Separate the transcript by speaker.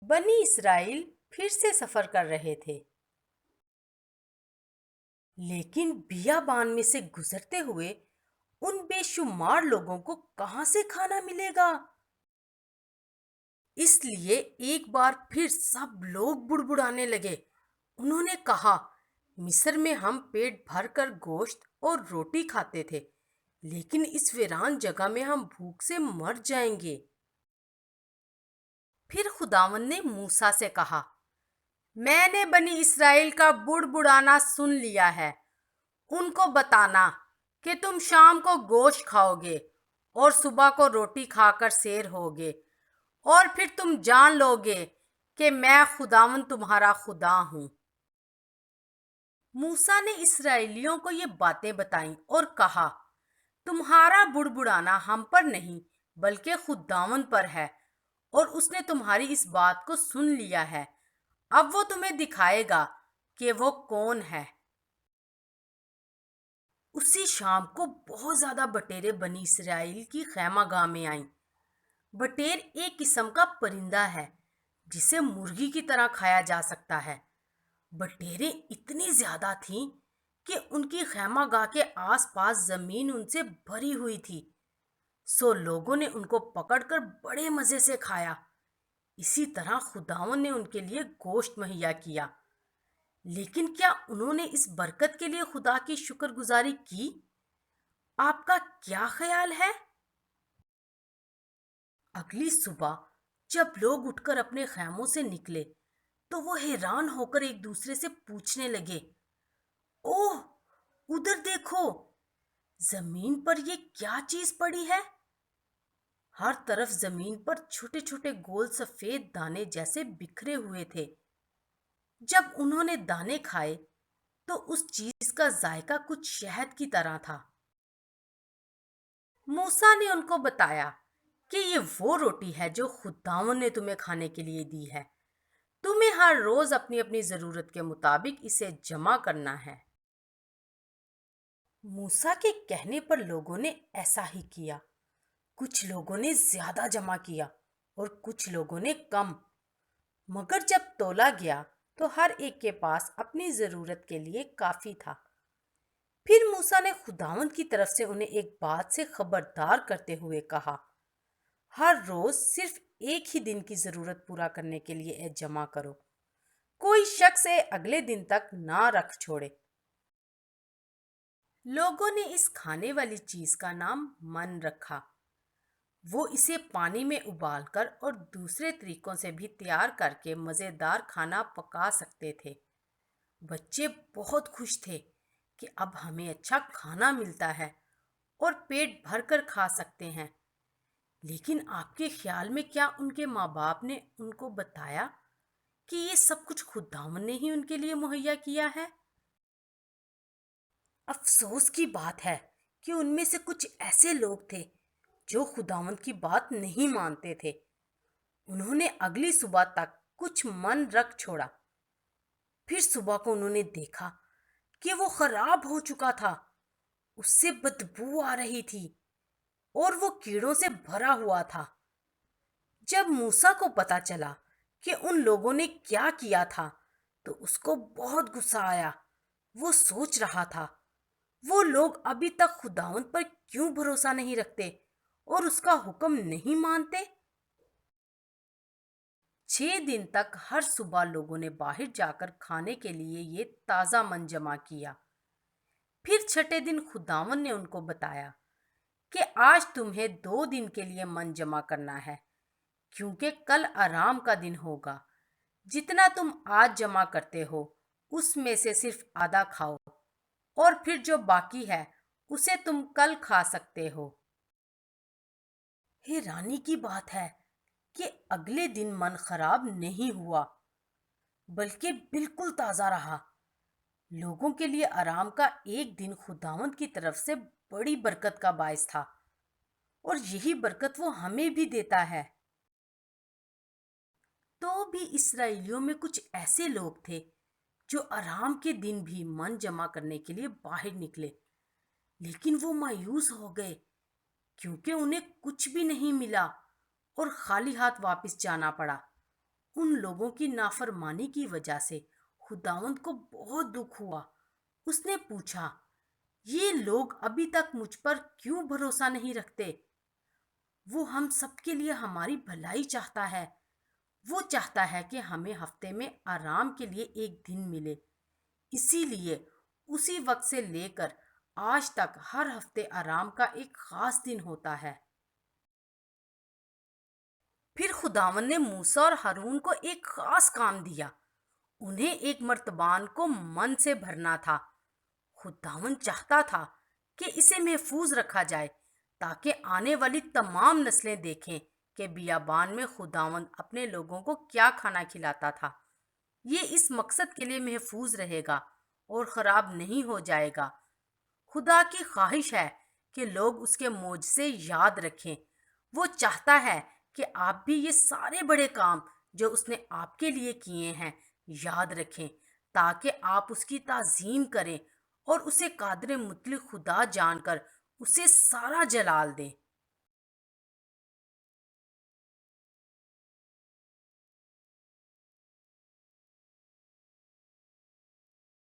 Speaker 1: بنی اسرائیل پھر سے سفر کر رہے تھے، لیکن بیابان میں سے گزرتے ہوئے ان بے شمار لوگوں کو کہاں سے کھانا ملے گا؟ اس لیے ایک بار پھر سب لوگ بڑبڑانے لگے۔ انہوں نے کہا، مصر میں ہم پیٹ بھر کر گوشت اور روٹی کھاتے تھے، لیکن اس ویران جگہ میں ہم بھوک سے مر جائیں گے۔ پھر خداوند نے موسیٰ سے کہا، میں نے بنی اسرائیل کا بڑبڑانا سن لیا ہے۔ ان کو بتانا کہ تم شام کو گوشت کھاؤ گے اور صبح کو روٹی کھا کر سیر ہوگے، اور پھر تم جان لو گے کہ میں خداوند تمہارا خدا ہوں۔ موسیٰ نے اسرائیلیوں کو یہ باتیں بتائیں اور کہا، تمہارا بڑبڑانا ہم پر نہیں بلکہ خداوند پر ہے، اور اس نے تمہاری اس بات کو سن لیا ہے۔ اب وہ تمہیں دکھائے گا کہ وہ کون ہے۔ اسی شام کو بہت زیادہ بٹیریں بنی اسرائیل کی خیمہ گاہ میں آئیں۔ بٹیر ایک قسم کا پرندہ ہے جسے مرغی کی طرح کھایا جا سکتا ہے۔ بٹیریں اتنی زیادہ تھیں کہ ان کی خیمہ گاہ کے آس پاس زمین ان سے بھری ہوئی تھی، سو لوگوں نے ان کو پکڑ کر بڑے مزے سے کھایا۔ اسی طرح خداوند نے ان کے لیے گوشت مہیا کیا۔ لیکن کیا انہوں نے اس برکت کے لیے خدا کی شکر گزاری کی؟ آپ کا کیا خیال ہے؟ اگلی صبح جب لوگ اٹھ کر اپنے خیموں سے نکلے تو وہ حیران ہو کر ایک دوسرے سے پوچھنے لگے، اوہ، ادھر دیکھو، زمین پر یہ کیا چیز پڑی ہے؟ ہر طرف زمین پر چھوٹے چھوٹے گول سفید دانے جیسے بکھرے ہوئے تھے۔ جب انہوں نے دانے کھائے تو اس چیز کا ذائقہ کچھ شہد کی طرح تھا۔ موسیٰ نے ان کو بتایا کہ یہ وہ روٹی ہے جو خداوند نے تمہیں کھانے کے لیے دی ہے۔ تمہیں ہر روز اپنی اپنی ضرورت کے مطابق اسے جمع کرنا ہے۔ موسیٰ کے کہنے پر لوگوں نے ایسا ہی کیا۔ کچھ لوگوں نے زیادہ جمع کیا اور کچھ لوگوں نے کم، مگر جب تولا گیا تو ہر ایک کے پاس اپنی ضرورت کے لیے کافی تھا۔ پھر موسیٰ نے خداوند کی طرف سے انہیں ایک بات سے خبردار کرتے ہوئے کہا، ہر روز صرف ایک ہی دن کی ضرورت پورا کرنے کے لیے جمع کرو، کوئی شخص اگلے دن تک نہ رکھ چھوڑے۔ لوگوں نے اس کھانے والی چیز کا نام من رکھا۔ وہ اسے پانی میں ابال کر اور دوسرے طریقوں سے بھی تیار کر کے مزیدار کھانا پکا سکتے تھے۔ بچے بہت خوش تھے کہ اب ہمیں اچھا کھانا ملتا ہے اور پیٹ بھر کر کھا سکتے ہیں۔ لیکن آپ کے خیال میں کیا ان کے ماں باپ نے ان کو بتایا کہ یہ سب کچھ خداوند نے ہی ان کے لیے مہیا کیا ہے؟ افسوس کی بات ہے کہ ان میں سے کچھ ایسے لوگ تھے جو خداوند کی بات نہیں مانتے تھے۔ انہوں نے اگلی صبح تک کچھ من رکھ چھوڑا۔ پھر صبح کو انہوں نے دیکھا کہ وہ خراب ہو چکا تھا، اس سے بدبو آ رہی تھی اور وہ کیڑوں سے بھرا ہوا تھا۔ جب موسیٰ کو پتا چلا کہ ان لوگوں نے کیا کیا تھا تو اس کو بہت غصہ آیا۔ وہ سوچ رہا تھا، وہ لوگ ابھی تک خداوند پر کیوں بھروسہ نہیں رکھتے اور اس کا حکم نہیں مانتے؟ 6 دن تک ہر صبح لوگوں نے باہر جا کر کھانے کے لیے یہ تازہ من جمع کیا۔ پھر چھٹے دن خداوند نے ان کو بتایا کہ آج تمہیں 2 دن کے لیے من جمع کرنا ہے، کیونکہ کل آرام کا دن ہوگا۔ جتنا تم آج جمع کرتے ہو اس میں سے صرف آدھا کھاؤ، اور پھر جو باقی ہے اسے تم کل کھا سکتے ہو۔ حیرانی کی بات ہے کہ اگلے دن من خراب نہیں ہوا بلکہ بالکل تازہ رہا۔ لوگوں کے لیے آرام کا ایک دن خداوند کی طرف سے بڑی برکت کا باعث تھا، اور یہی برکت وہ ہمیں بھی دیتا ہے۔ تو بھی اسرائیلیوں میں کچھ ایسے لوگ تھے جو آرام کے دن بھی من جمع کرنے کے لیے باہر نکلے، لیکن وہ مایوس ہو گئے کیونکہ انہیں کچھ بھی نہیں ملا اور خالی ہاتھ واپس جانا پڑا۔ ان لوگوں کی نافرمانی کی وجہ سے خداوند کو بہت دکھ ہوا۔ اس نے پوچھا، یہ لوگ ابھی تک مجھ پر کیوں بھروسہ نہیں رکھتے؟ وہ ہم سب کے لیے ہماری بھلائی چاہتا ہے۔ وہ چاہتا ہے کہ ہمیں ہفتے میں آرام کے لیے ایک دن ملے۔ اسی لیے اسی وقت سے لے کر آج تک ہر ہفتے آرام کا ایک خاص دن ہوتا ہے۔ پھر خداوند نے موسیٰ اور ہارون کو ایک خاص کام دیا۔ انہیں ایک مرتبان کو من سے بھرنا تھا۔ خداوند چاہتا تھا کہ اسے محفوظ رکھا جائے تاکہ آنے والی تمام نسلیں دیکھیں کہ بیابان میں خداوند اپنے لوگوں کو کیا کھانا کھلاتا تھا۔ یہ اس مقصد کے لیے محفوظ رہے گا اور خراب نہیں ہو جائے گا۔ خدا کی خواہش ہے کہ لوگ اس کے معجزے یاد رکھیں۔ وہ چاہتا ہے کہ آپ بھی یہ سارے بڑے کام جو اس نے آپ کے لیے کیے ہیں یاد رکھیں، تاکہ آپ اس کی تعظیم کریں اور اسے قادر مطلق خدا جان کر اسے سارا جلال دیں۔